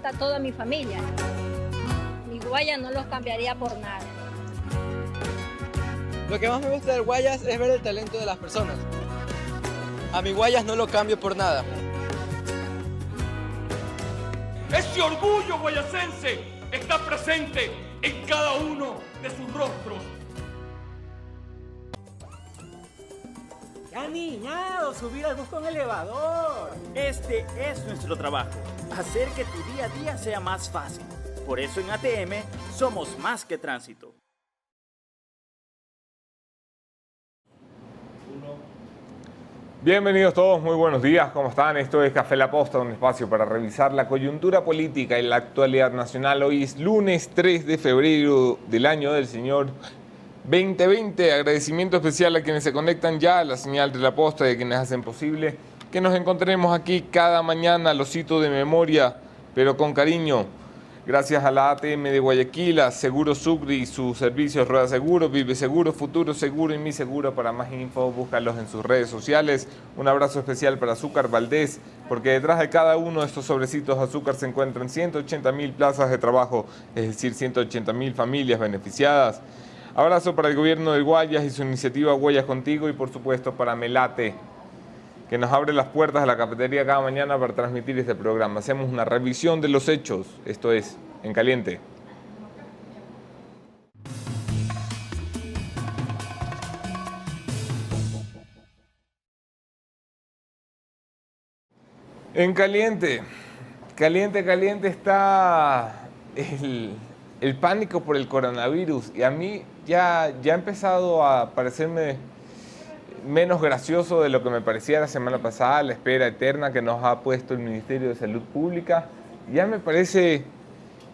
está toda mi familia. Mi Guayas no los cambiaría por nada. Lo que más me gusta del Guayas es ver el talento de las personas. A mi Guayas no lo cambio por nada. Ese orgullo guayasense está presente en cada uno de sus rostros. ¡Ya niñado! ¡Subir al bus con elevador! Este es nuestro trabajo, hacer que tu día a día sea más fácil. Por eso en ATM somos más que tránsito. Bienvenidos todos, muy buenos días, ¿cómo están? Esto es Café La Posta, un espacio para revisar la coyuntura política y la actualidad nacional. Hoy es lunes 3 de febrero del año del Señor 2020. Agradecimiento especial a quienes se conectan ya a la señal de La Posta y a quienes hacen posible que nos encontremos aquí cada mañana. Los cito de memoria, pero con cariño. Gracias a la ATM de Guayaquil, a Seguro Sucre y sus servicios Rueda Seguro, Vive Seguro, Futuro Seguro y Mi Seguro. Para más info, búscalos en sus redes sociales. Un abrazo especial para Azúcar Valdés, porque detrás de cada uno de estos sobrecitos de azúcar se encuentran 180.000 plazas de trabajo, es decir, 180.000 familias beneficiadas. Abrazo para el gobierno del Guayas y su iniciativa Guayas Contigo, y por supuesto para Melate, que nos abre las puertas de la cafetería cada mañana para transmitir este programa. Hacemos una revisión de los hechos, esto es, En Caliente. En Caliente, caliente está el pánico por el coronavirus, y a mí ya ha empezado a parecerme menos gracioso de lo que me parecía la semana pasada, la espera eterna que nos ha puesto el Ministerio de Salud Pública. Ya me parece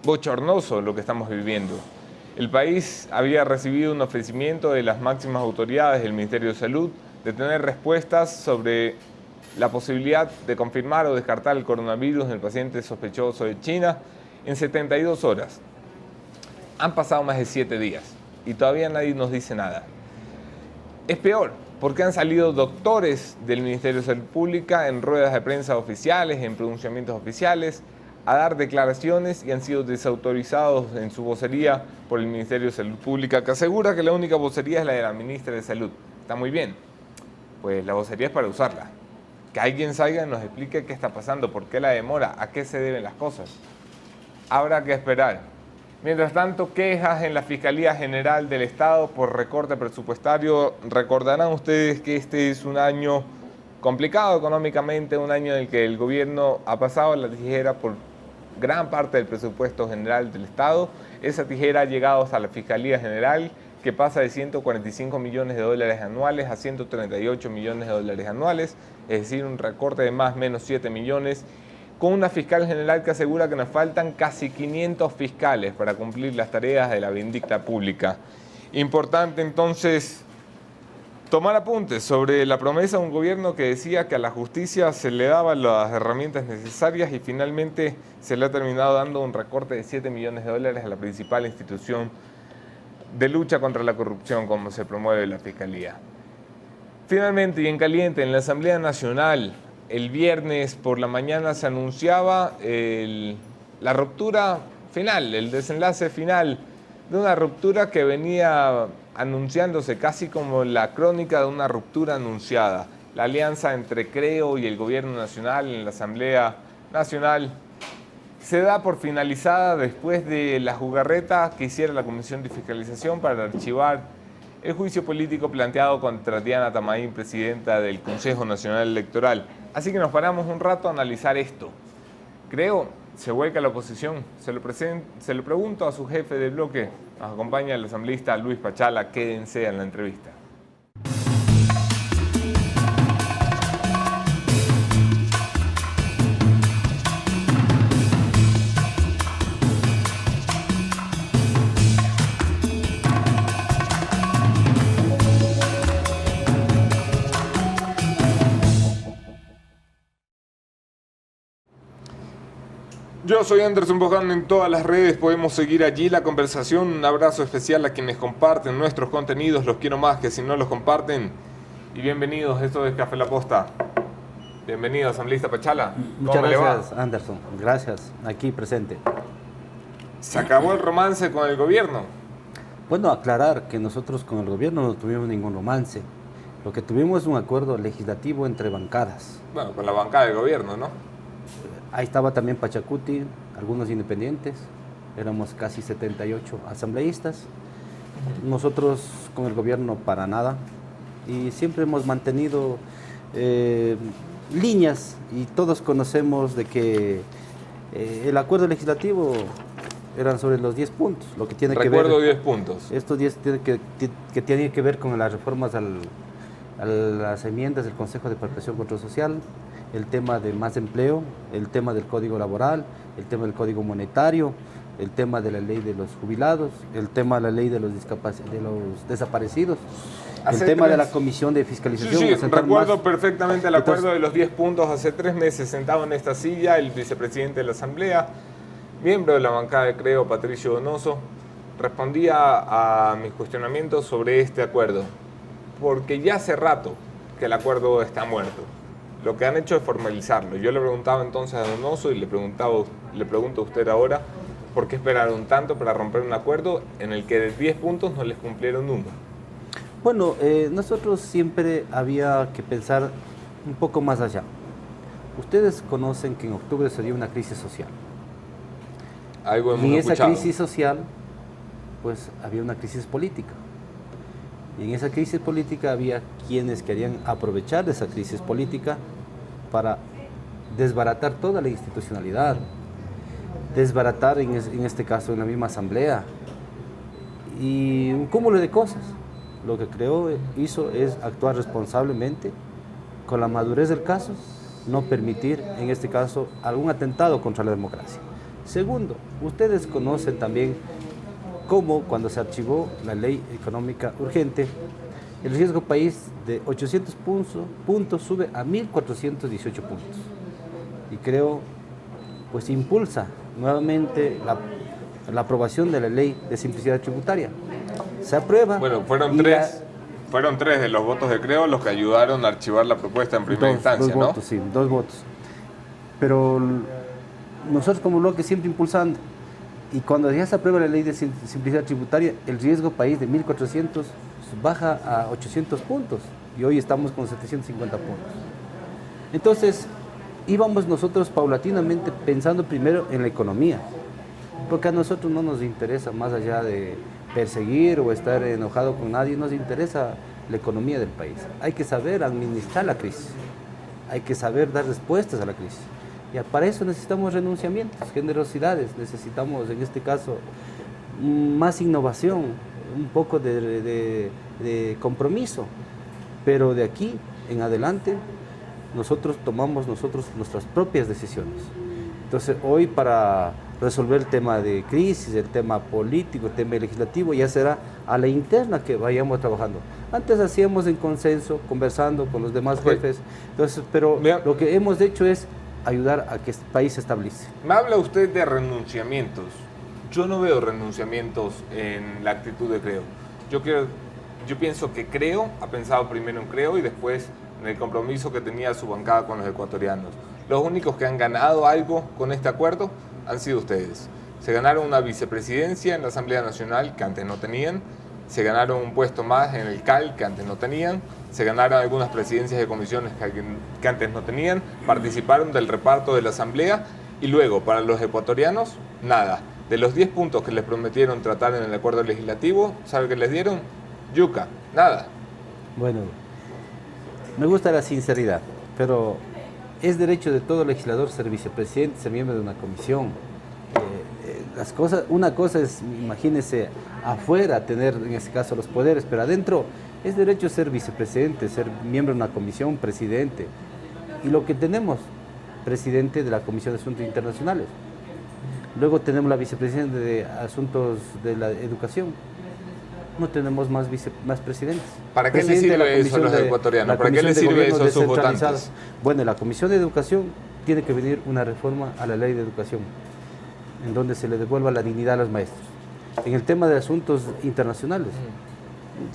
bochornoso lo que estamos viviendo. El país había recibido un ofrecimiento de las máximas autoridades del Ministerio de Salud de tener respuestas sobre la posibilidad de confirmar o descartar el coronavirus en el paciente sospechoso de China en 72 horas. Han pasado más de 7 días y todavía nadie nos dice nada. Es peor, porque han salido doctores del Ministerio de Salud Pública en ruedas de prensa oficiales, en pronunciamientos oficiales, a dar declaraciones, y han sido desautorizados en su vocería por el Ministerio de Salud Pública, que asegura que la única vocería es la de la ministra de Salud. Está muy bien, pues la vocería es para usarla. Que alguien salga y nos explique qué está pasando, por qué la demora, a qué se deben las cosas. Habrá que esperar. Mientras tanto, quejas en la Fiscalía General del Estado por recorte presupuestario. Recordarán ustedes que este es un año complicado económicamente, un año en el que el gobierno ha pasado la tijera por gran parte del presupuesto general del Estado. Esa tijera ha llegado hasta la Fiscalía General, que pasa de 145 millones de dólares anuales a 138 millones de dólares anuales, es decir, un recorte de más o menos 7 millones, con una fiscal general que asegura que nos faltan casi 500 fiscales para cumplir las tareas de la vindicta pública. Importante entonces tomar apuntes sobre la promesa de un gobierno que decía que a la justicia se le daban las herramientas necesarias, y finalmente se le ha terminado dando un recorte de 7 millones de dólares a la principal institución de lucha contra la corrupción, como se promueve la Fiscalía. Finalmente, y en caliente, en la Asamblea Nacional, el viernes por la mañana se anunciaba la ruptura final, el desenlace final de una ruptura que venía anunciándose casi como la crónica de una ruptura anunciada. La alianza entre Creo y el Gobierno Nacional en la Asamblea Nacional se da por finalizada después de la jugarreta que hiciera la Comisión de Fiscalización para archivar el juicio político planteado contra Diana Tamaín, presidenta del Consejo Nacional Electoral. Así que nos paramos un rato a analizar esto. Creo, se vuelca a la oposición, se lo pregunto a su jefe de bloque. Nos acompaña el asambleísta Luis Pachala. Quédense en la entrevista. Yo soy Anderson Boján en todas las redes, podemos seguir allí la conversación. Un abrazo especial a quienes comparten nuestros contenidos, los quiero más que si no los comparten. Y bienvenidos, esto es Café La Posta. Bienvenido, asambleísta Pachala. Muchas ¿Cómo le va? gracias, Anderson. Gracias, aquí presente. ¿Se acabó el romance con el gobierno? Bueno, aclarar que nosotros con el gobierno no tuvimos ningún romance. Lo que tuvimos es un acuerdo legislativo entre bancadas. Bueno, con la bancada del gobierno, ¿no? Ahí estaba también Pachacuti, algunos independientes. Éramos casi 78 asambleístas. Nosotros con el gobierno para nada. Y siempre hemos mantenido líneas y todos conocemos de que el acuerdo legislativo eran sobre los 10 puntos, lo que tiene Recuerdo que ver... 10 puntos. Estos 10 que tienen que ver con las reformas a las enmiendas del Consejo de Participación Control Social, el tema de más empleo, el tema del Código Laboral, el tema del Código Monetario, el tema de la ley de los jubilados, el tema de la ley de los desaparecidos, el tema de la Comisión de Fiscalización. Sí, recuerdo perfectamente el acuerdo de los 10 puntos. Hace 3 meses sentado en esta silla el vicepresidente de la Asamblea, miembro de la bancada de Creo, Patricio Donoso, respondía a mis cuestionamientos sobre este acuerdo, porque ya hace rato que el acuerdo está muerto. Lo que han hecho es formalizarlo. Yo le preguntaba entonces a Donoso y le pregunto a usted ahora, ¿por qué esperaron tanto para romper un acuerdo en el que de 10 puntos no les cumplieron uno? Bueno, nosotros siempre había que pensar un poco más allá. Ustedes conocen que en octubre se dio una crisis social. Algo hemos y en esa escuchado. crisis social, pues había una crisis política. Y en esa crisis política había quienes querían aprovechar de esa crisis política para desbaratar toda la institucionalidad, desbaratar en este caso en la misma asamblea, y un cúmulo de cosas. Lo que hizo es actuar responsablemente, con la madurez del caso, no permitir en este caso algún atentado contra la democracia. Segundo, ustedes conocen también cómo cuando se archivó la ley económica urgente, el riesgo país de 800 puntos sube a 1.418 puntos. Y pues impulsa nuevamente la aprobación de la ley de simplicidad tributaria. Se aprueba. Bueno, fueron tres de los votos de Creo los que ayudaron a archivar la propuesta en primera instancia, ¿no? Votos, sí, 2 votos. Pero nosotros como bloque siempre impulsando. Y cuando ya se aprueba la ley de simplicidad tributaria, el riesgo país de 1.400 baja a 800 puntos. Y hoy estamos con 750 puntos. Entonces, íbamos nosotros paulatinamente pensando primero en la economía. Porque a nosotros no nos interesa, más allá de perseguir o estar enojado con nadie, nos interesa la economía del país. Hay que saber administrar la crisis. Hay que saber dar respuestas a la crisis. Y para eso necesitamos renunciamientos, generosidades, necesitamos en este caso más innovación, un poco de compromiso. Pero de aquí en adelante nosotros tomamos nuestras propias decisiones. Entonces hoy para resolver el tema de crisis, el tema político, el tema legislativo, ya será a la interna que vayamos trabajando. Antes hacíamos en consenso, conversando con los demás jefes, entonces, pero lo que hemos hecho es ayudar a que este país se establece. Me habla usted de renunciamientos. Yo no veo renunciamientos en la actitud de Creo. Yo pienso que Creo ha pensado primero en Creo y después en el compromiso que tenía su bancada con los ecuatorianos. Los únicos que han ganado algo con este acuerdo han sido ustedes. Se ganaron una vicepresidencia en la Asamblea Nacional que antes no tenían, se ganaron un puesto más en el CAL que antes no tenían, se ganaron algunas presidencias de comisiones que antes no tenían, participaron del reparto de la Asamblea y luego para los ecuatorianos, nada. De los 10 puntos que les prometieron tratar en el acuerdo legislativo, ¿sabe qué les dieron? Yuca, nada. Bueno, me gusta la sinceridad, pero es derecho de todo legislador ser vicepresidente, ser miembro de una comisión. Una cosa es, imagínese, afuera tener en este caso los poderes, pero adentro es derecho ser vicepresidente, ser miembro de una comisión, presidente. Y lo que tenemos, presidente de la Comisión de Asuntos Internacionales. Luego tenemos la vicepresidenta de Asuntos de la Educación. No tenemos más presidentes. ¿Para qué les sirve eso a los ecuatorianos? ¿Para qué les sirve eso a sus votantes? Bueno, en la Comisión de Educación tiene que venir una reforma a la Ley de Educación, en donde se le devuelva la dignidad a los maestros. En el tema de asuntos internacionales,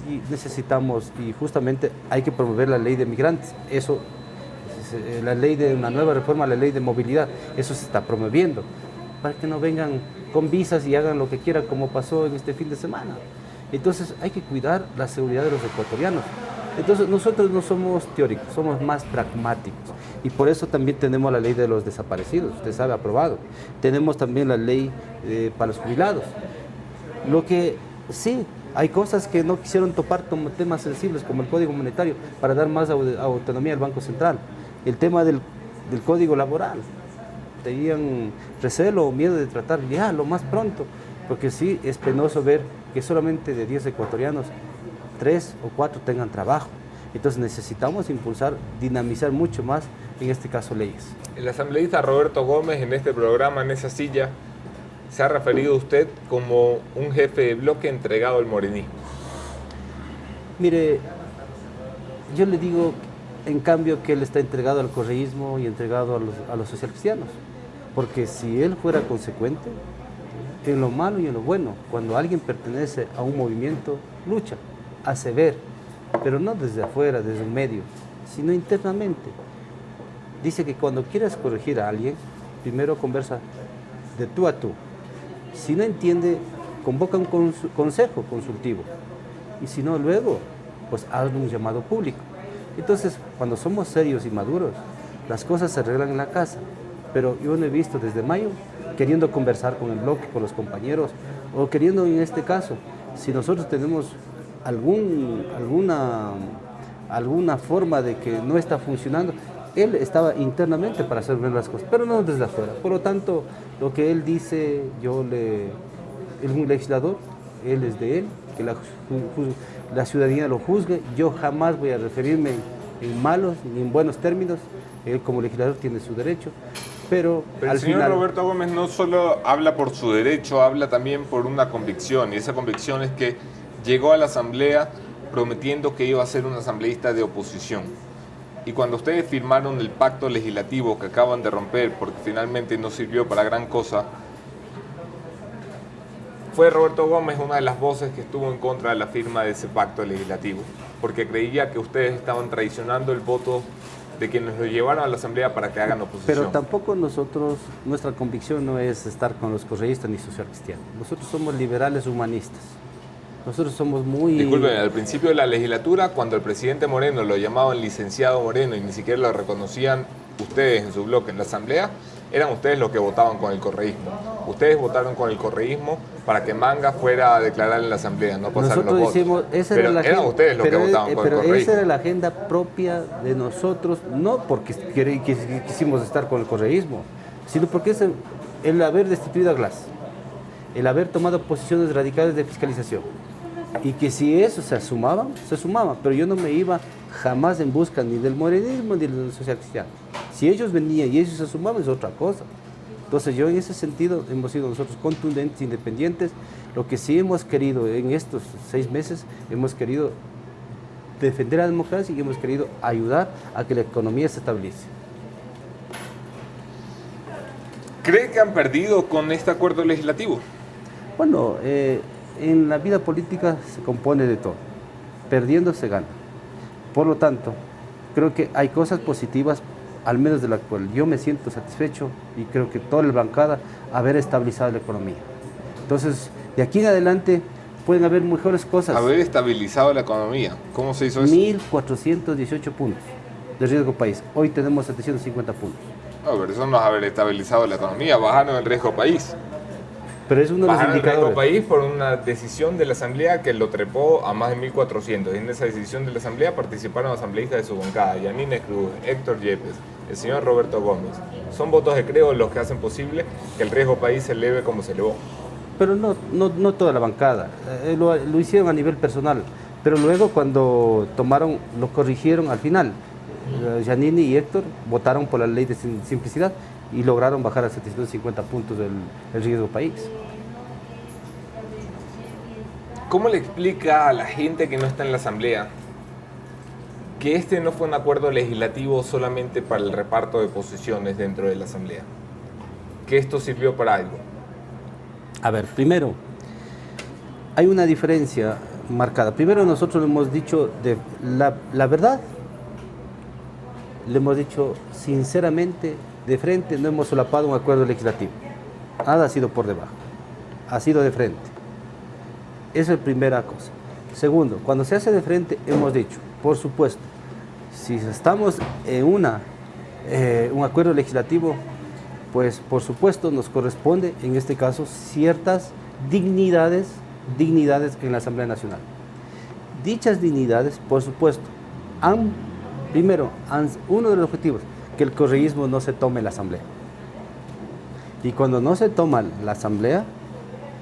y necesitamos, y justamente hay que promover la ley de migrantes. Eso la ley de una nueva reforma a la ley de movilidad. Eso se está promoviendo, para que no vengan con visas y hagan lo que quieran, como pasó en este fin de semana. Entonces hay que cuidar la seguridad de los ecuatorianos. Entonces nosotros no somos teóricos, somos más pragmáticos. Y por eso también tenemos la ley de los desaparecidos, usted sabe, aprobado. Tenemos también la ley para los jubilados. Lo que sí, hay cosas que no quisieron topar como temas sensibles, como el Código Monetario, para dar más autonomía al Banco Central. El tema del Código Laboral. Tenían recelo o miedo de tratar ya lo más pronto, porque sí es penoso ver que solamente de 10 ecuatorianos, 3 o 4 tengan trabajo. Entonces necesitamos impulsar, dinamizar mucho más, en este caso, leyes. El asambleísta Roberto Gómez, en este programa, en esa silla, se ha referido a usted como un jefe de bloque entregado al morenismo. Mire, yo le digo, en cambio, que él está entregado al correísmo y entregado a los socialcristianos. Porque si él fuera consecuente, en lo malo y en lo bueno, cuando alguien pertenece a un movimiento, lucha, hace ver, pero no desde afuera, desde el medio, sino internamente. Dice que cuando quieras corregir a alguien, primero conversa de tú a tú. Si no entiende, convoca un consejo consultivo. Y si no, luego, pues hazle un llamado público. Entonces, cuando somos serios y maduros, las cosas se arreglan en la casa. Pero yo no he visto desde mayo queriendo conversar con el bloque, con los compañeros, o queriendo, en este caso, si nosotros tenemos alguna forma de que no está funcionando, él estaba internamente para hacer bien las cosas, pero no desde afuera. Por lo tanto, lo que él dice, él es un legislador, él es de él, que la ciudadanía lo juzgue. Yo jamás voy a referirme en malos ni en buenos términos. Él como legislador tiene su derecho, pero el al señor final... Roberto Gómez no solo habla por su derecho, habla también por una convicción, y esa convicción es que llegó a la asamblea prometiendo que iba a ser un asambleísta de oposición. Y cuando ustedes firmaron el pacto legislativo que acaban de romper, porque finalmente no sirvió para gran cosa, fue Roberto Gómez una de las voces que estuvo en contra de la firma de ese pacto legislativo, porque creía que ustedes estaban traicionando el voto de quienes lo llevaron a la asamblea para que hagan oposición. Pero tampoco nuestra convicción no es estar con los correístas ni socialcristianos. Nosotros somos liberales humanistas. Nosotros somos muy... Disculpen, al principio de la legislatura, cuando el presidente Moreno lo llamaban licenciado Moreno y ni siquiera lo reconocían ustedes en su bloque en la asamblea, eran ustedes los que votaban con el correísmo. Ustedes votaron con el correísmo para que Manga fuera a declarar en la asamblea, no pasaron los votos. Decimos, pero eran ustedes los que votaban con el correísmo. Pero esa era la agenda propia de nosotros, no porque quisimos estar con el correísmo, sino porque es el haber destituido a Glass, el haber tomado posiciones radicales de fiscalización. Y que si eso se sumaba, pero yo no me iba jamás en busca ni del morenismo ni del social cristiano. Si ellos venían y ellos se sumaban es otra cosa. Entonces yo en ese sentido hemos sido nosotros contundentes, independientes. Lo que sí hemos querido en estos 6 meses, hemos querido defender la democracia y hemos querido ayudar a que la economía se estabilice. ¿Cree que han perdido con este acuerdo legislativo? Bueno, en la vida política se compone de todo. Perdiendo se gana. Por lo tanto, creo que hay cosas positivas, al menos de la cual yo me siento satisfecho y creo que toda la bancada haber estabilizado la economía. Entonces, de aquí en adelante pueden haber mejores cosas. Haber estabilizado la economía. ¿Cómo se hizo eso? 1.418 puntos de riesgo país. Hoy tenemos 750 puntos. No, pero eso no es haber estabilizado la economía. Bajaron el riesgo país. Pero es uno de los Bajaron el riesgo indicadores. país por una decisión de la Asamblea que lo trepó a más de 1.400. Y en esa decisión de la Asamblea participaron asambleístas de su bancada, Yanine Cruz, Héctor Yepes, el señor Roberto Gómez. Son votos de creo los que hacen posible que el riesgo país se eleve como se elevó. Pero no toda la bancada. Lo hicieron a nivel personal. Pero luego cuando lo corrigieron al final. Yanine y Héctor votaron por la ley de simplicidad y lograron bajar a 750 puntos el riesgo país. ¿Cómo le explica a la gente que no está en la Asamblea que este no fue un acuerdo legislativo solamente para el reparto de posiciones dentro de la Asamblea? Que esto sirvió para algo. A ver, primero, hay una diferencia marcada. Primero nosotros hemos dicho de la verdad le hemos dicho sinceramente, de frente, no hemos solapado un acuerdo legislativo. Nada ha sido por debajo, ha sido de frente. Esa es la primera cosa. Segundo, cuando se hace de frente, hemos dicho, por supuesto, si estamos en un acuerdo legislativo, pues por supuesto nos corresponde, en este caso, ciertas dignidades en la Asamblea Nacional. Dichas dignidades, por supuesto, uno de los objetivos, que el correísmo no se tome la Asamblea. Y cuando no se toma la Asamblea,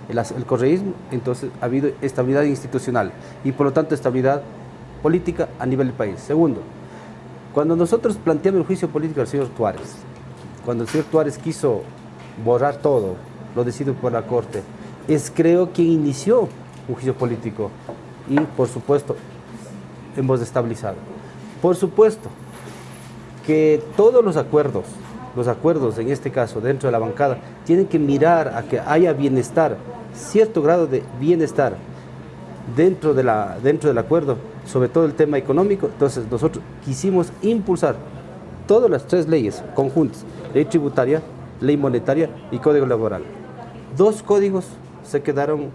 el correísmo, entonces ha habido estabilidad institucional y por lo tanto estabilidad política a nivel del país. Segundo, cuando nosotros planteamos el juicio político al señor Tuárez, cuando el señor Tuárez quiso borrar todo, lo decidido por la Corte, creo quien inició un juicio político y por supuesto hemos estabilizado. Por supuesto que todos los acuerdos en este caso dentro de la bancada tienen que mirar a que haya bienestar, cierto grado de bienestar dentro del acuerdo, sobre todo el tema económico. Entonces nosotros quisimos impulsar todas las 3 leyes conjuntas, ley tributaria, ley monetaria y código laboral. 2 códigos se quedaron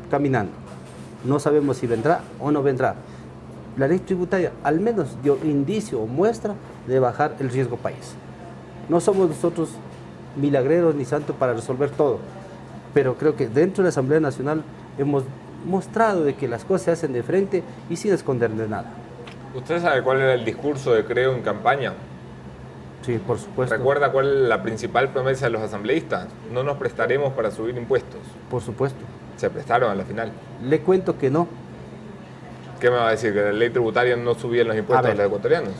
caminando, no sabemos si vendrá o no vendrá. La ley tributaria al menos dio indicio o muestra de bajar el riesgo país. No somos nosotros milagreros ni santos para resolver todo, pero creo que dentro de la Asamblea Nacional hemos mostrado de que las cosas se hacen de frente y sin esconder de nada. ¿Usted sabe cuál era el discurso de Creo en campaña? Sí, por supuesto. ¿Recuerda cuál es la principal promesa de los asambleístas? No nos prestaremos para subir impuestos. Por supuesto. Se prestaron a la final. Le cuento que no. ¿Qué me va a decir? ¿Que la ley tributaria no subía los impuestos a los ecuatorianos?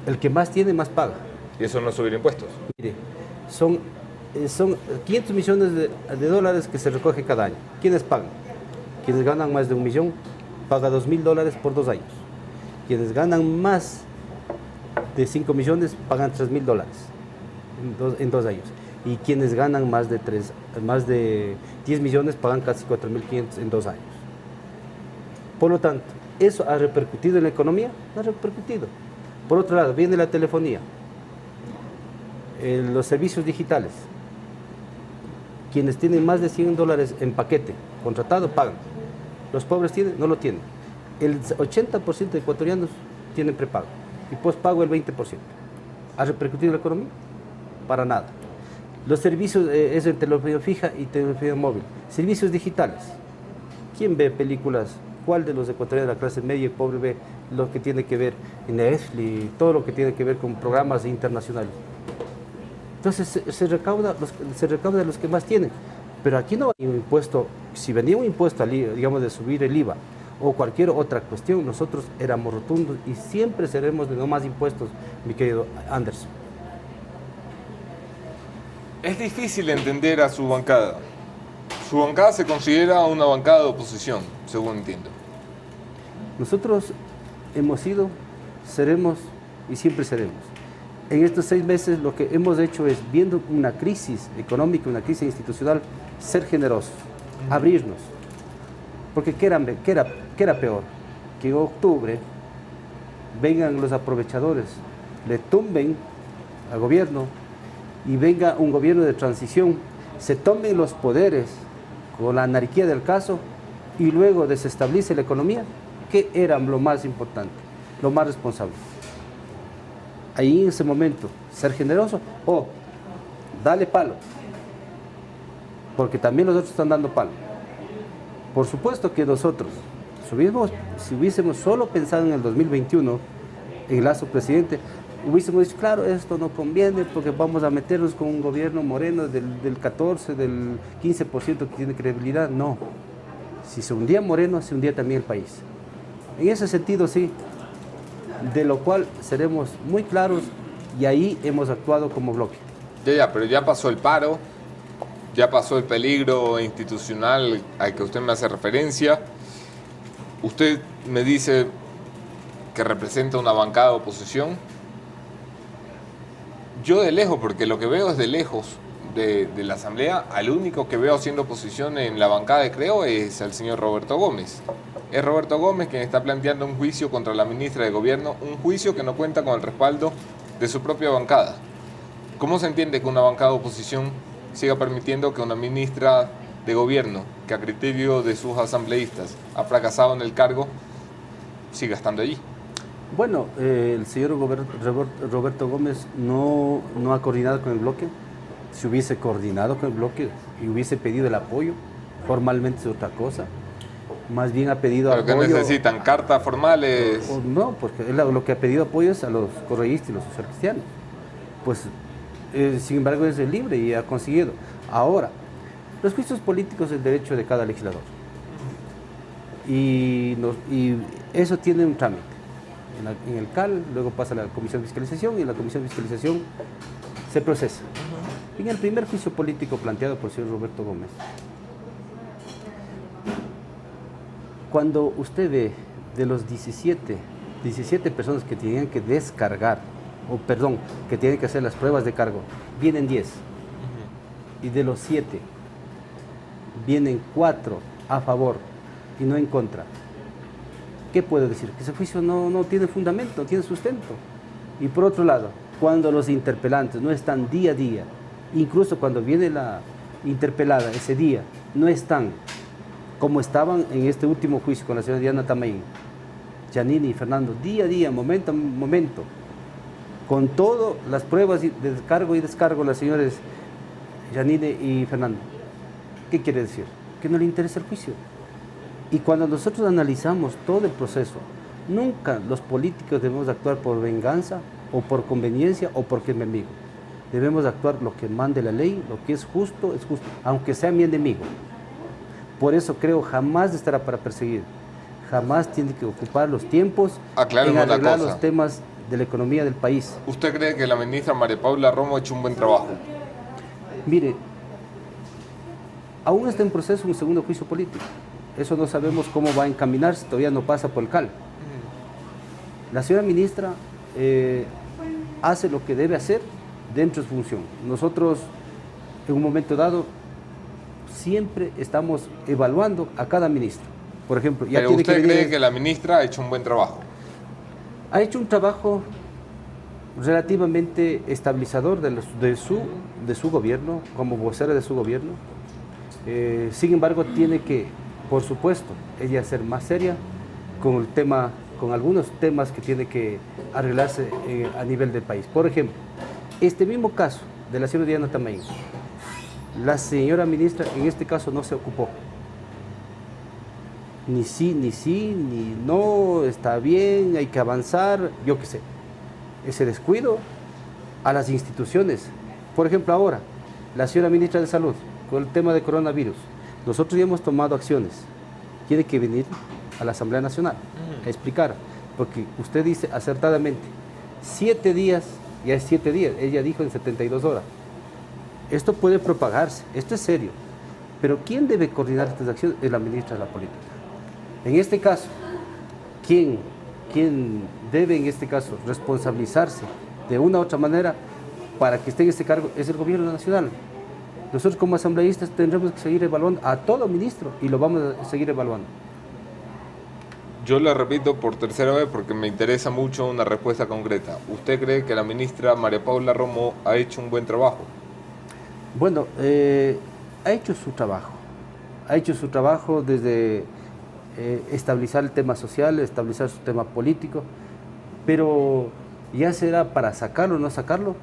El que más tiene, más paga. ¿Y eso no es subir impuestos? Mire, son 500 millones de dólares que se recoge cada año. ¿Quiénes pagan? Quienes ganan más de $1 millón, paga $2.000 por 2 años. Quienes ganan más de 5 millones, pagan $3.000 en 2 años. Y quienes ganan más de 10 millones, pagan casi 4.500 en 2 años. Por lo tanto, ¿eso ha repercutido en la economía? No ha repercutido. Por otro lado, viene la telefonía, los servicios digitales. Quienes tienen más de $100 en paquete contratado, pagan. Los pobres tienen, no lo tienen. El 80% de ecuatorianos tienen prepago y pospago el 20%. ¿Ha repercutido en la economía? Para nada. Los servicios, eso en telefonía fija y telefonía móvil. Servicios digitales. ¿Quién ve películas? ¿Cuál de los ecuatorianos de la clase media y pobre ve lo que tiene que ver en Netflix, todo lo que tiene que ver con programas internacionales? Entonces se recauda de los que más tienen. Pero aquí no hay un impuesto. Si venía un impuesto, digamos, de subir el IVA o cualquier otra cuestión, nosotros éramos rotundos y siempre seremos de no más impuestos, mi querido Anderson. Es difícil entender a su bancada. Su bancada se considera una bancada de oposición, según entiendo. Nosotros hemos sido, seremos y siempre seremos. En estos 6 meses lo que hemos hecho es, viendo una crisis económica, una crisis institucional, ser generosos, abrirnos. Porque ¿qué era peor? Que en octubre vengan los aprovechadores, le tumben al gobierno y venga un gobierno de transición, se tomen los poderes con la anarquía del caso y luego desestabilice la economía, que era lo más importante, lo más responsable. Ahí en ese momento, ser generoso o dale palo, porque también los otros están dando palo. Por supuesto que nosotros, si hubiésemos solo pensado en el 2021, en Lazo presidente, hubiésemos dicho, claro, esto no conviene porque vamos a meternos con un gobierno moreno del 14, del 15% que tiene credibilidad. No, si se hundía Moreno, se hundía también el país. En ese sentido, sí, de lo cual seremos muy claros y ahí hemos actuado como bloque. Pero ya pasó el paro, ya pasó el peligro institucional al que usted me hace referencia. Usted me dice que representa una bancada de oposición. Yo de lejos, porque lo que veo es de lejos, de la Asamblea, al único que veo haciendo oposición en la bancada de Creo es al señor Roberto Gómez. Es Roberto Gómez quien está planteando un juicio contra la ministra de Gobierno, un juicio que no cuenta con el respaldo de su propia bancada. ¿Cómo se entiende que una bancada de oposición siga permitiendo que una ministra de Gobierno, que a criterio de sus asambleístas ha fracasado en el cargo, siga estando allí? Bueno, el señor Roberto Gómez no ha coordinado con el bloque. Si hubiese coordinado con el bloque y hubiese pedido el apoyo, formalmente es otra cosa. Más bien ha pedido ¿Pero apoyo... qué necesitan? ¿Cartas formales? No, porque él lo que ha pedido apoyo es a los correístas y los socialcristianos. Pues, sin embargo, es libre y ha conseguido. Ahora, los juicios políticos es el derecho de cada legislador. Y eso tiene un trámite. En el CAL, luego pasa a la Comisión de Fiscalización y en la Comisión de Fiscalización se procesa. En el primer juicio político planteado por el señor Roberto Gómez, cuando usted ve de los 17 personas que tenían que descargar, que tienen que hacer las pruebas de cargo, vienen 10. Y de los 7, vienen 4 a favor y no en contra. ¿Qué puedo decir? Que ese juicio no tiene fundamento, no tiene sustento. Y por otro lado, cuando los interpelantes no están día a día, incluso cuando viene la interpelada ese día, no están como estaban en este último juicio con la señora Diana Tamaín, Yanine y Fernando, día a día, momento a momento, con todas las pruebas de descargo y descargo las señoras Yanine y Fernando. ¿Qué quiere decir? Que no le interesa el juicio. Y cuando nosotros analizamos todo el proceso, nunca los políticos debemos actuar por venganza o por conveniencia o porque es mi amigo. Debemos actuar lo que mande la ley, lo que es justo, aunque sea mi enemigo. Por eso creo jamás estará para perseguir, jamás tiene que ocupar los tiempos en arreglar los temas de la economía del país. ¿Usted cree que la ministra María Paula Romo ha hecho un buen trabajo? Mire, aún está en proceso un segundo juicio político. Eso no sabemos cómo va a encaminarse, todavía no pasa por el CAL. La señora ministra hace lo que debe hacer dentro de su función. Nosotros, en un momento dado, siempre estamos evaluando a cada ministro. Por ejemplo, ¿Pero usted cree que la ministra ha hecho un buen trabajo? Ha hecho un trabajo relativamente estabilizador de su gobierno, como vocera de su gobierno. Sin embargo, tiene que, por supuesto, ella ser más seria con algunos temas que tiene que arreglarse a nivel del país. Por ejemplo, este mismo caso de la señora Diana Tamaín, la señora ministra en este caso no se ocupó. Ni sí, ni no, está bien, hay que avanzar, yo qué sé. Ese descuido a las instituciones. Por ejemplo, ahora, la señora ministra de Salud, con el tema de coronavirus, nosotros ya hemos tomado acciones. Tiene que venir a la Asamblea Nacional a explicar, porque usted dice acertadamente, 7 días, ya es 7 días, ella dijo en 72 horas. Esto puede propagarse, esto es serio, pero ¿quién debe coordinar estas acciones? Es la ministra de la Política. En este caso, ¿quién debe en este caso responsabilizarse de una u otra manera para que esté en este cargo? Es el gobierno nacional. Nosotros como asambleístas tendremos que seguir evaluando a todo ministro y lo vamos a seguir evaluando. Yo le repito por tercera vez porque me interesa mucho una respuesta concreta. ¿Usted cree que la ministra María Paula Romo ha hecho un buen trabajo? Bueno, ha hecho su trabajo. Ha hecho su trabajo desde estabilizar el tema social, estabilizar su tema político, pero ya será para sacarlo o no sacarlo,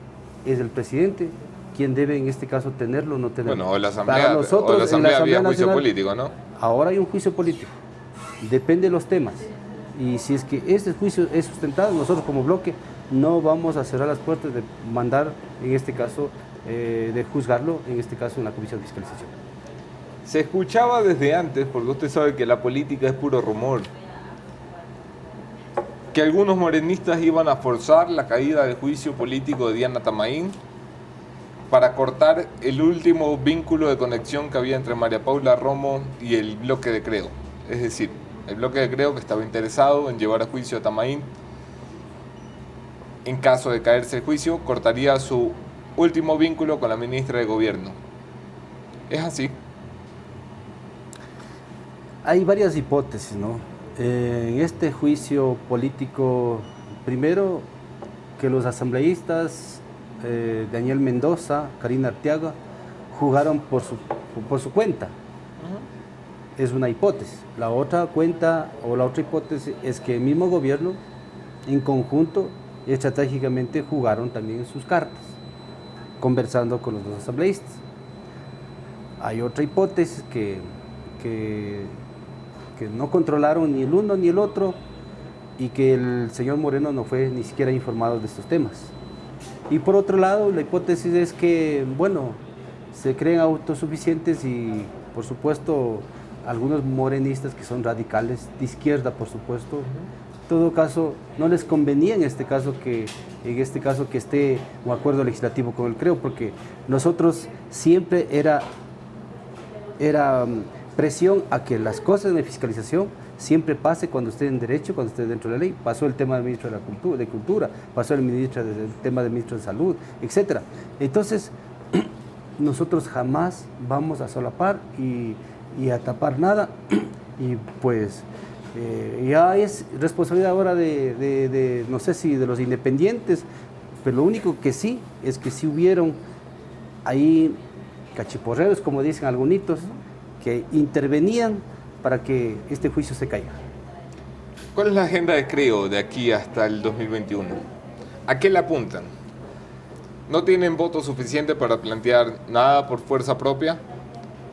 es el presidente quien debe en este caso tenerlo o no tenerlo. Bueno, o la Asamblea había juicio político, ¿no? Ahora hay un juicio político, depende de los temas. Y si es que este juicio es sustentado, nosotros como bloque no vamos a cerrar las puertas de mandar, en este caso, de juzgarlo, en este caso en la Comisión de Fiscalización. Se escuchaba desde antes, porque usted sabe que la política es puro rumor, que algunos morenistas iban a forzar la caída del juicio político de Diana Tamaín para cortar el último vínculo de conexión que había entre María Paula Romo y el bloque de Creo. Es decir, el bloque de Creo que estaba interesado en llevar a juicio a Tamaín. En caso de caerse el juicio, cortaría su último vínculo con la ministra de Gobierno. ¿Es así? Hay varias hipótesis, ¿no? En este juicio político, primero que los asambleístas Daniel Mendoza, Karina Arteaga, jugaron por su cuenta. Es una hipótesis. La otra cuenta o la otra hipótesis es que el mismo gobierno en conjunto y estratégicamente jugaron también sus cartas, conversando con los dos asambleístas. Hay otra hipótesis que no controlaron ni el uno ni el otro y que el señor Moreno no fue ni siquiera informado de estos temas. Y por otro lado, la hipótesis es que, bueno, se creen autosuficientes y, por supuesto, algunos morenistas que son radicales, de izquierda, por supuesto, en todo caso, no les convenía en este caso que esté un acuerdo legislativo con el CREO, porque nosotros siempre era presión a que las cosas de fiscalización siempre pase cuando esté en derecho, cuando esté dentro de la ley. Pasó el tema del ministro de Cultura, pasó el tema del ministro de Salud, etc. Entonces, nosotros jamás vamos a solapar y a tapar nada, y pues ya es responsabilidad ahora de no sé si de los independientes, pero lo único que sí es que sí hubieron ahí cachiporreros, como dicen algunos, que intervenían para que este juicio se caiga. ¿Cuál es la agenda de CREO de aquí hasta el 2021? ¿A qué le apuntan? ¿No tienen voto suficiente para plantear nada por fuerza propia?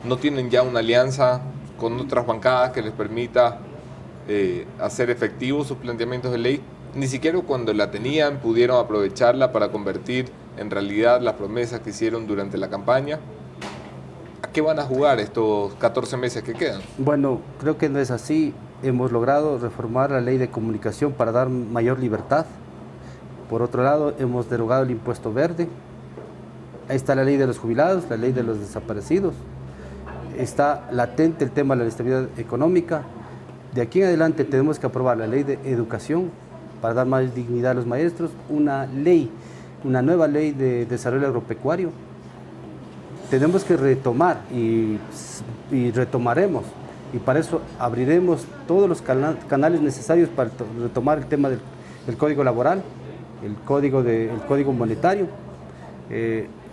¿No tienen ya una alianza con otras bancadas que les permita hacer efectivos sus planteamientos de ley? Ni siquiera cuando la tenían pudieron aprovecharla para convertir en realidad las promesas que hicieron durante la campaña. ¿A qué van a jugar estos 14 meses que quedan? Bueno, creo que no es así. Hemos logrado reformar la ley de comunicación para dar mayor libertad. Por otro lado, hemos derogado el impuesto verde. Ahí está la ley de los jubilados, la ley de los desaparecidos. Está latente el tema de la estabilidad económica. De aquí en adelante tenemos que aprobar la ley de educación para dar más dignidad a los maestros, una nueva ley de desarrollo agropecuario. Tenemos que retomar y retomaremos, y para eso abriremos todos los canales necesarios para retomar el tema del código laboral, el código monetario.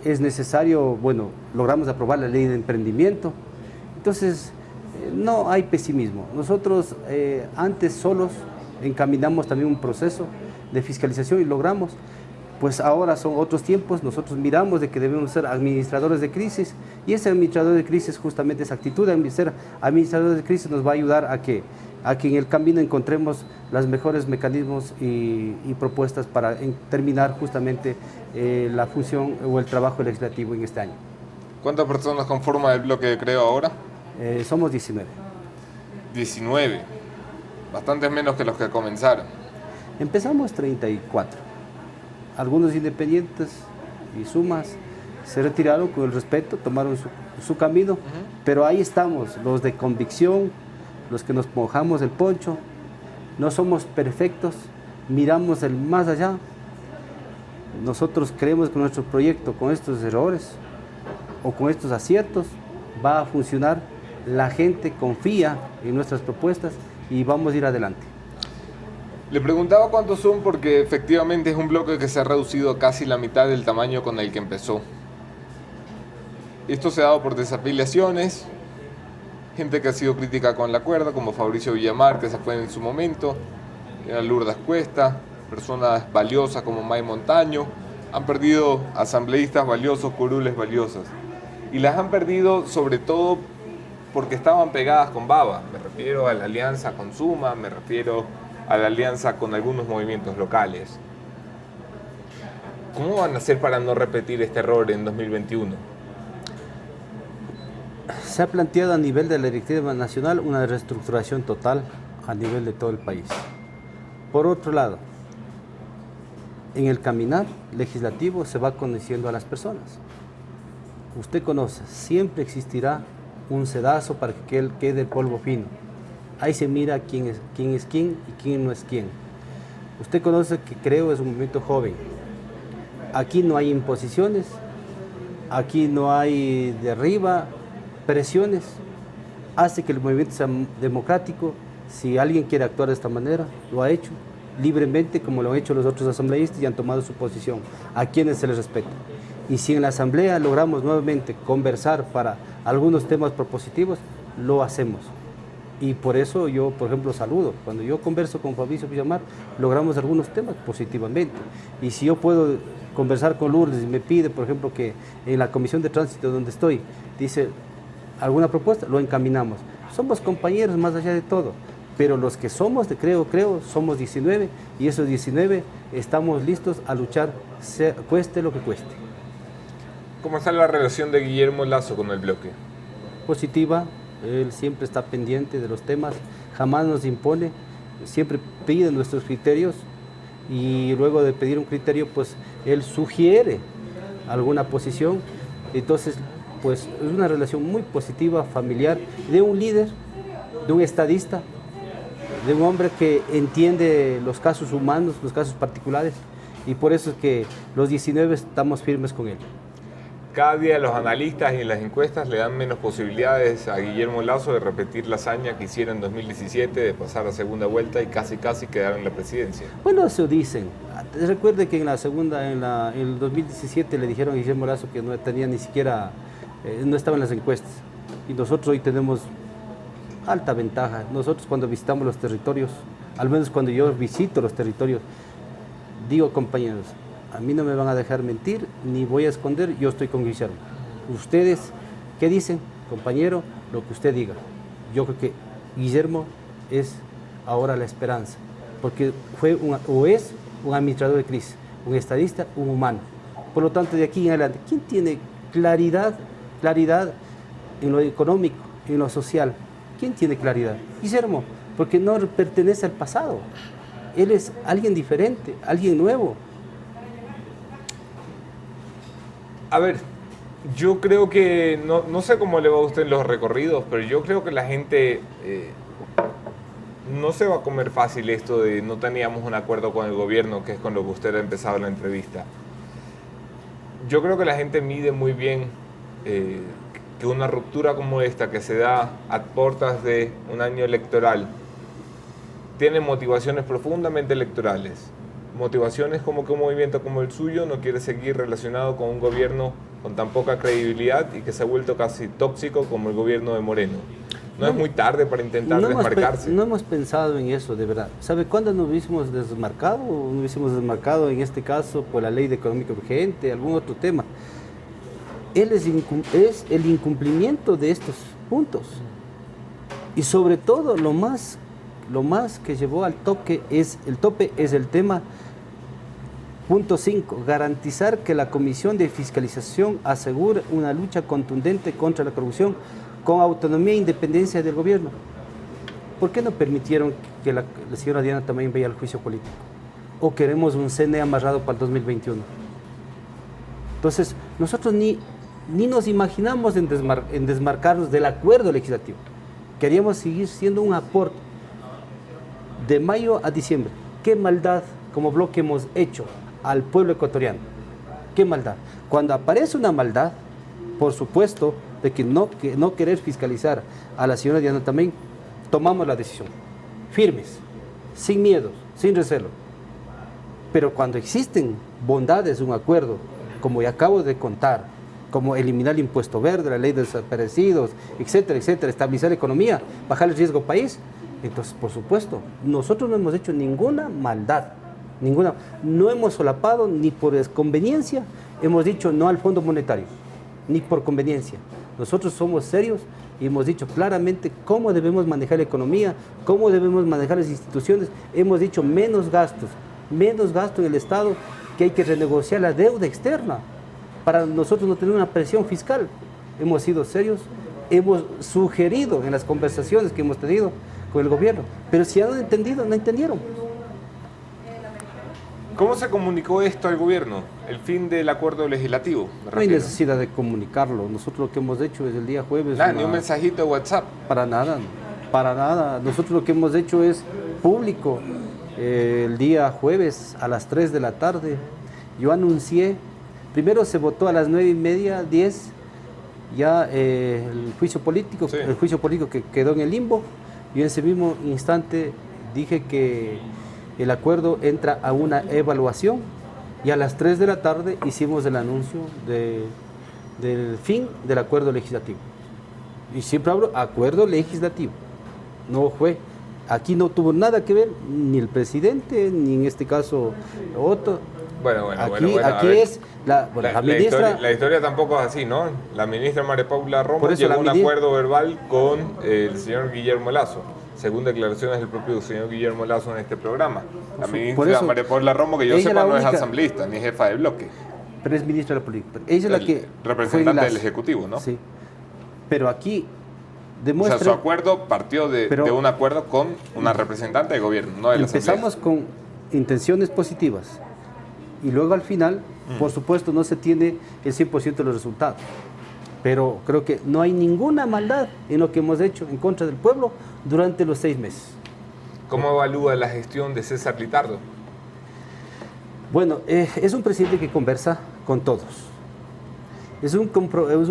Es necesario, bueno, logramos aprobar la ley de emprendimiento. Entonces, no hay pesimismo. Nosotros antes solos encaminamos también un proceso de fiscalización y logramos. Pues ahora son otros tiempos, nosotros miramos de que debemos ser administradores de crisis, y ese administrador de crisis, justamente esa actitud de ser administrador de crisis, nos va a ayudar a que en el camino encontremos los mejores mecanismos y propuestas para terminar justamente la función o el trabajo legislativo en este año. ¿Cuántas personas conforman el bloque de CREO ahora? Somos 19. 19, bastantes menos que los que comenzaron. Empezamos 34. Algunos independientes y sumas se retiraron con el respeto, tomaron su camino, pero ahí estamos, los de convicción, los que nos mojamos el poncho. No somos perfectos, miramos el más allá. Nosotros creemos que nuestro proyecto, con estos errores o con estos aciertos, va a funcionar. La gente confía en nuestras propuestas y vamos a ir adelante. Le preguntaba cuántos son porque efectivamente es un bloque que se ha reducido a casi la mitad del tamaño con el que empezó. Esto se ha dado por desafiliaciones, gente que ha sido crítica con la cuerda, como Fabricio Villamar, que se fue en su momento, era Lourdes Cuesta, personas valiosas como May Montaño, han perdido asambleístas valiosos, curules valiosas. Y las han perdido sobre todo porque estaban pegadas con Baba. Me refiero a la alianza con Suma, me refiero a la alianza con algunos movimientos locales. ¿Cómo van a hacer para no repetir este error en 2021? Se ha planteado a nivel de la directiva nacional una reestructuración total a nivel de todo el país. Por otro lado, en el caminar legislativo se va conociendo a las personas. Usted conoce, siempre existirá un sedazo para que quede el polvo fino. Ahí se mira quién es quién y quién no es quién. Usted conoce que CREO es un movimiento joven. Aquí no hay imposiciones, aquí no hay derriba, presiones. Hace que el movimiento sea democrático. Si alguien quiere actuar de esta manera, lo ha hecho libremente, como lo han hecho los otros asambleístas y han tomado su posición, a quienes se les respeta. Y si en la asamblea logramos nuevamente conversar para algunos temas propositivos, lo hacemos. Y por eso yo, por ejemplo, saludo. Cuando yo converso con Fabricio Villamar, logramos algunos temas positivamente. Y si yo puedo conversar con Lourdes y me pide, por ejemplo, que en la comisión de tránsito donde estoy, dice alguna propuesta, lo encaminamos. Somos compañeros más allá de todo, pero los que somos de Creo, somos 19, y esos 19 estamos listos a luchar, cueste lo que cueste. ¿Cómo está la relación de Guillermo Lasso con el bloque? Positiva, él siempre está pendiente de los temas, jamás nos impone, siempre pide nuestros criterios, y luego de pedir un criterio, pues él sugiere alguna posición. Entonces, pues es una relación muy positiva, familiar, de un líder, de un estadista, de un hombre que entiende los casos humanos, los casos particulares, y por eso es que los 19 estamos firmes con él. Cada día los analistas y en las encuestas le dan menos posibilidades a Guillermo Lasso de repetir la hazaña que hiciera en 2017, de pasar a segunda vuelta y casi quedar en la presidencia. Bueno, eso dicen. Recuerde que en el 2017 le dijeron a Guillermo Lasso que no tenía ni siquiera, no estaba en las encuestas. Y nosotros hoy tenemos alta ventaja. Nosotros cuando visitamos los territorios, al menos cuando yo visito los territorios, digo, compañeros, a mí no me van a dejar mentir, ni voy a esconder, yo estoy con Guillermo. Ustedes, ¿qué dicen? Compañero, lo que usted diga. Yo creo que Guillermo es ahora la esperanza, porque es un administrador de crisis, un estadista, un humano. Por lo tanto, de aquí en adelante, ¿quién tiene claridad en lo económico, en lo social? ¿Quién tiene claridad? Guillermo, porque no pertenece al pasado. Él es alguien diferente, alguien nuevo. A ver, yo creo que, no sé cómo le va a usted en los recorridos, pero yo creo que la gente no se va a comer fácil esto de no teníamos un acuerdo con el gobierno, que es con lo que usted ha empezado la entrevista. Yo creo que la gente mide muy bien que una ruptura como esta, que se da a puertas de un año electoral, tiene motivaciones profundamente electorales. Motivaciones como que un movimiento como el suyo no quiere seguir relacionado con un gobierno con tan poca credibilidad y que se ha vuelto casi tóxico como el gobierno de Moreno. ¿No es muy tarde para intentar desmarcarse? No hemos pensado en eso, de verdad. ¿Sabe cuándo nos hubiésemos desmarcado? Nos hubiésemos desmarcado, en este caso, por la ley de económica urgente, algún otro tema. Él es el incumplimiento de estos puntos. Y sobre todo, lo más que llevó al tope es el tema punto 5, garantizar que la Comisión de Fiscalización asegure una lucha contundente contra la corrupción con autonomía e independencia del gobierno. ¿Por qué no permitieron que la señora Diana también vaya al juicio político? ¿O queremos un CNE amarrado para el 2021? Entonces, nosotros ni nos imaginamos en desmarcarnos del acuerdo legislativo. Queríamos seguir siendo un aporte. De mayo a diciembre, ¿qué maldad como bloque hemos hecho al pueblo ecuatoriano? ¿Qué maldad? Cuando aparece una maldad, por supuesto, de que no querer fiscalizar a la señora Diana también, tomamos la decisión, firmes, sin miedo, sin recelo. Pero cuando existen bondades de un acuerdo, como ya acabo de contar, como eliminar el impuesto verde, la ley de desaparecidos, etcétera, estabilizar la economía, bajar el riesgo país, entonces, por supuesto, nosotros no hemos hecho ninguna maldad, no hemos solapado ni por conveniencia, hemos dicho no al Fondo Monetario, ni por conveniencia. Nosotros somos serios y hemos dicho claramente cómo debemos manejar la economía, cómo debemos manejar las instituciones. Hemos dicho menos gasto en el Estado, que hay que renegociar la deuda externa para nosotros no tener una presión fiscal. Hemos sido serios, hemos sugerido en las conversaciones que hemos tenido con el gobierno, pero si han entendido, no entendieron. ¿Cómo se comunicó esto al gobierno? El fin del acuerdo legislativo. No hay necesidad de comunicarlo. Nosotros lo que hemos hecho es el día jueves. Ni un mensajito de WhatsApp. Para nada. Nosotros lo que hemos hecho es público. El día jueves a las 3 de la tarde yo anuncié, primero se votó a las 9:30, 10, ya el juicio político, Sí. el juicio político que quedó en el limbo. Yo en ese mismo instante dije que el acuerdo entra a una evaluación y a las 3 de la tarde hicimos el anuncio del fin del acuerdo legislativo. Y siempre hablo acuerdo legislativo, no fue. Aquí no tuvo nada que ver ni el presidente, ni en este caso otro. Bueno, Aquí a ver. es la ministra. La historia tampoco es así, ¿no? La ministra María Paula Romo Por eso llegó a la un ministra- acuerdo verbal con el señor Guillermo Lasso, según declaraciones del propio señor Guillermo Lasso en este programa. La por ministra eso, María Paula Romo, que yo ella sepa, la no es única- asambleísta ni jefa de bloque. Pero es ministra de la política. Ella es la El que representante fue del Ejecutivo, ¿no? Sí. Pero aquí O demuestra. sea, su acuerdo partió de un acuerdo con una representante de gobierno, no de la Empezamos con intenciones positivas y luego al final, por supuesto, no se tiene el 100% de los resultados. Pero creo que no hay ninguna maldad en lo que hemos hecho en contra del pueblo durante los 6 meses. ¿Cómo evalúa la gestión de César Litardo? Bueno, es un presidente que conversa con todos. Es un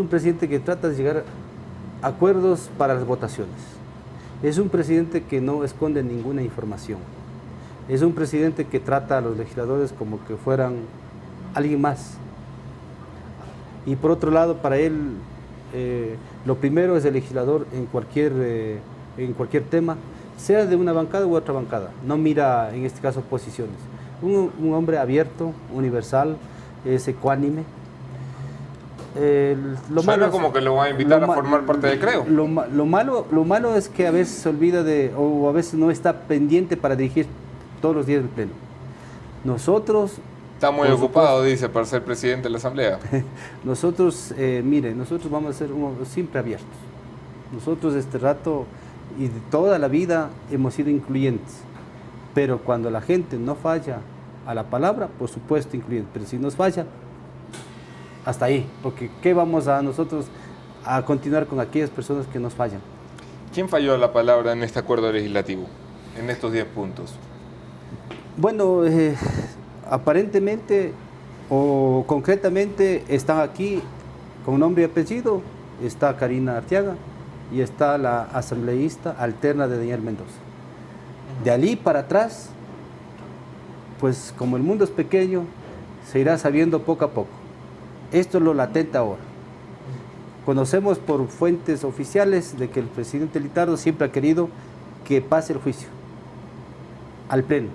presidente que trata de llegar a acuerdos para las votaciones. Es un presidente que no esconde ninguna información. Es un presidente que trata a los legisladores como que fueran alguien más. Y por otro lado, para él, lo primero es el legislador en cualquier tema, sea de una bancada u otra bancada. No mira, en este caso, posiciones. Un hombre abierto, universal, es ecuánime. Suena como que lo va a invitar a formar parte de Creo. Lo malo es que a veces se olvida o a veces no está pendiente para dirigir todos los días del pleno. Nosotros... Está muy por ocupado, supuesto, dice, para ser presidente de la Asamblea. nosotros, nosotros vamos a ser siempre abiertos. Nosotros este rato y de toda la vida hemos sido incluyentes. Pero cuando la gente no falla a la palabra, por supuesto incluyente. Pero si nos falla, hasta ahí. Porque ¿qué vamos a nosotros a continuar con aquellas personas que nos fallan? ¿Quién falló a la palabra en este acuerdo legislativo, en estos 10 puntos? Bueno, aparentemente o concretamente están aquí con nombre y apellido. Está Karina Arteaga y está la asambleísta alterna de Daniel Mendoza. De allí para atrás, pues como el mundo es pequeño, se irá sabiendo poco a poco. Esto es lo latente ahora. Conocemos por fuentes oficiales de que el presidente Litardo siempre ha querido que pase el juicio al pleno.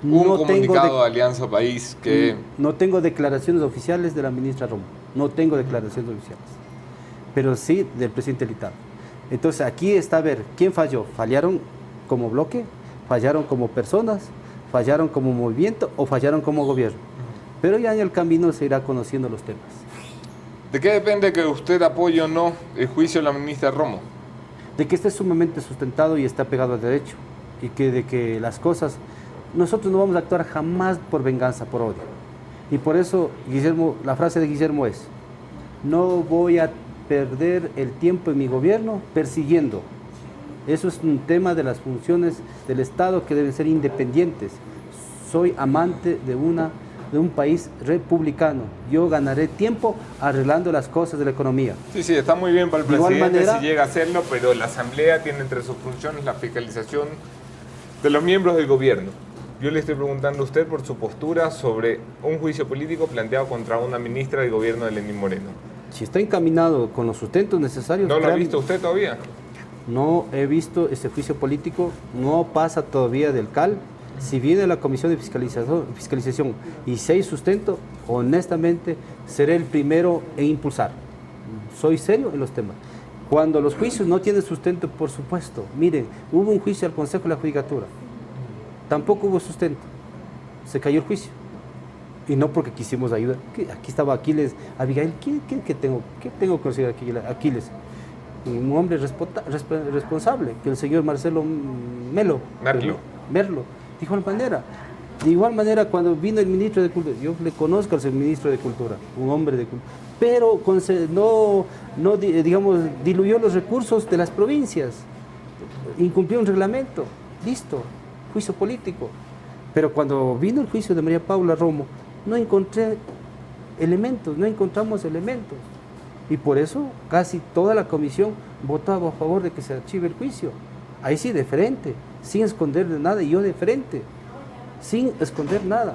Un comunicado de Alianza País que... No tengo declaraciones oficiales de la ministra Romo, no tengo declaraciones oficiales, pero sí del presidente Litardo. Entonces aquí está a ver, ¿quién falló? ¿Fallaron como bloque? ¿Fallaron como personas? ¿Fallaron como movimiento? ¿O fallaron como gobierno? Pero ya en el camino se irá conociendo los temas. ¿De qué depende que usted apoye o no el juicio de la ministra Romo? De que esté sumamente sustentado y está pegado al derecho. Y que de que las cosas... Nosotros no vamos a actuar jamás por venganza, por odio. Y por eso, Guillermo, la frase de Guillermo es: no voy a perder el tiempo en mi gobierno persiguiendo. Eso es un tema de las funciones del Estado que deben ser independientes. Soy amante de un país republicano. Yo ganaré tiempo arreglando las cosas de la economía. Sí, está muy bien para el De igual presidente manera, si llega a hacerlo, pero la Asamblea tiene entre sus funciones la fiscalización de los miembros del gobierno. Yo le estoy preguntando a usted por su postura sobre un juicio político planteado contra una ministra del gobierno de Lenín Moreno. Si está encaminado con los sustentos necesarios... ¿No lo ha visto usted todavía? No he visto ese juicio político, no pasa todavía del CAL. Si viene la Comisión de Fiscalización y si hay sustento, honestamente seré el primero en impulsar. Soy serio en los temas. Cuando los juicios no tienen sustento, por supuesto. Miren, hubo un juicio al Consejo de la Judicatura. Tampoco hubo sustento. Se cayó el juicio. Y no porque quisimos ayudar. Aquí estaba Aquiles, Abigail. ¿Qué tengo que considerar Aquiles? Un hombre responsable, que el señor Marcelo Merlo. De igual manera, cuando vino el ministro de Cultura, yo le conozco al ministro de Cultura, un hombre de Cultura, pero diluyó los recursos de las provincias, incumplió un reglamento, listo, juicio político. Pero cuando vino el juicio de María Paula Romo, no encontré elementos, no encontramos elementos. Y por eso casi toda la comisión votaba a favor de que se archive el juicio. Ahí sí, de frente, sin esconder de nada, y yo de frente, sin esconder nada.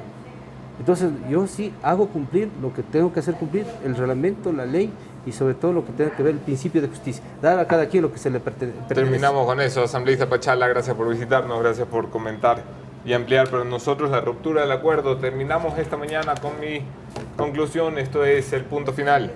Entonces yo sí hago cumplir lo que tengo que hacer cumplir, el reglamento, la ley, y sobre todo lo que tenga que ver el principio de justicia, dar a cada quien lo que se le pertenece. Terminamos con eso. Asambleísta Pachala, gracias por visitarnos, gracias por comentar y ampliar, pero nosotros la ruptura del acuerdo. Terminamos esta mañana con mi conclusión, esto es el punto final.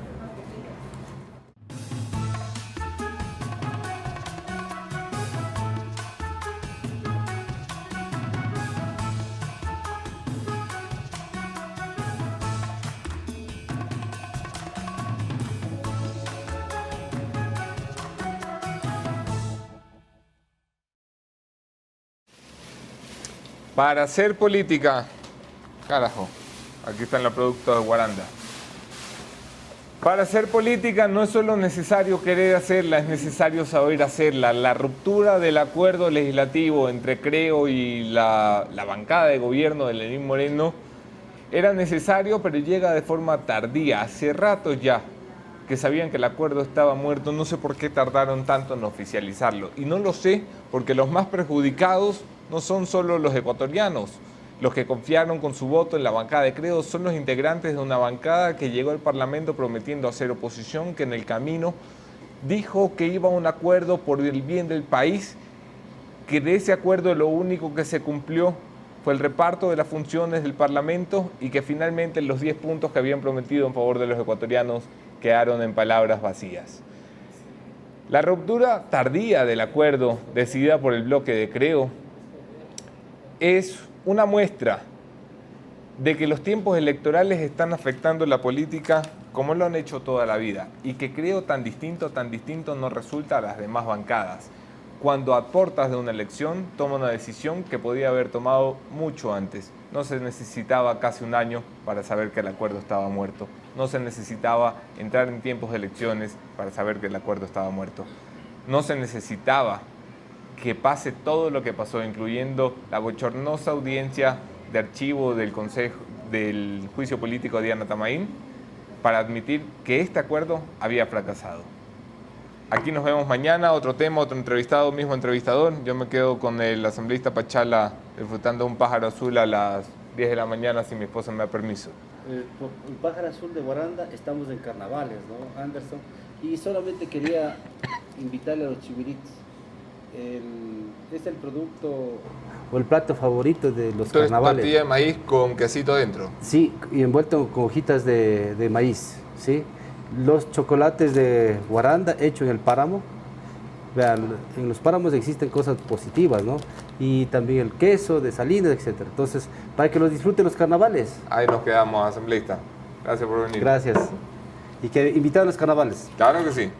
Para hacer política, carajo, aquí está en el producto de Guaranda. Para hacer política no es solo necesario querer hacerla, es necesario saber hacerla. La ruptura del acuerdo legislativo entre Creo y la bancada de gobierno de Lenín Moreno era necesario, pero llega de forma tardía. Hace rato ya que sabían que el acuerdo estaba muerto, no sé por qué tardaron tanto en oficializarlo. Y no lo sé porque los más perjudicados no son solo los ecuatorianos. Los que confiaron con su voto en la bancada de Creo son los integrantes de una bancada que llegó al Parlamento prometiendo hacer oposición, que en el camino dijo que iba a un acuerdo por el bien del país, que de ese acuerdo lo único que se cumplió fue el reparto de las funciones del Parlamento y que finalmente los 10 puntos que habían prometido en favor de los ecuatorianos quedaron en palabras vacías. La ruptura tardía del acuerdo decidida por el bloque de Creo es una muestra de que los tiempos electorales están afectando la política como lo han hecho toda la vida y que Creo tan distinto no resulta a las demás bancadas. Cuando a puertas de una elección toma una decisión que podía haber tomado mucho antes. No se necesitaba casi un año para saber que el acuerdo estaba muerto. No se necesitaba entrar en tiempos de elecciones para saber que el acuerdo estaba muerto. No se necesitaba que pase todo lo que pasó, incluyendo la bochornosa audiencia de archivo del Consejo del Juicio Político de Diana Tamaín, para admitir que este acuerdo había fracasado. Aquí nos vemos mañana, otro tema, otro entrevistado, mismo entrevistador. Yo me quedo con el asambleísta Pachala disfrutando un pájaro azul a las 10 de la mañana, si mi esposa me da permiso. El pájaro azul de Guaranda, estamos en carnavales, ¿no, Anderson? Y solamente quería invitarle a los chiviritos. Es el producto o el plato favorito de los Entonces, carnavales. Tortilla de maíz con quesito dentro. Sí, y envuelto con hojitas de maíz, ¿sí? Los chocolates de Guaranda hechos en el páramo. Vean, en los páramos existen cosas positivas, ¿no? Y también el queso de Salinas, etc. Entonces, para que los disfruten los carnavales. Ahí nos quedamos, asambleísta. Gracias por venir. Gracias. Y que invitar a los carnavales. Claro que sí.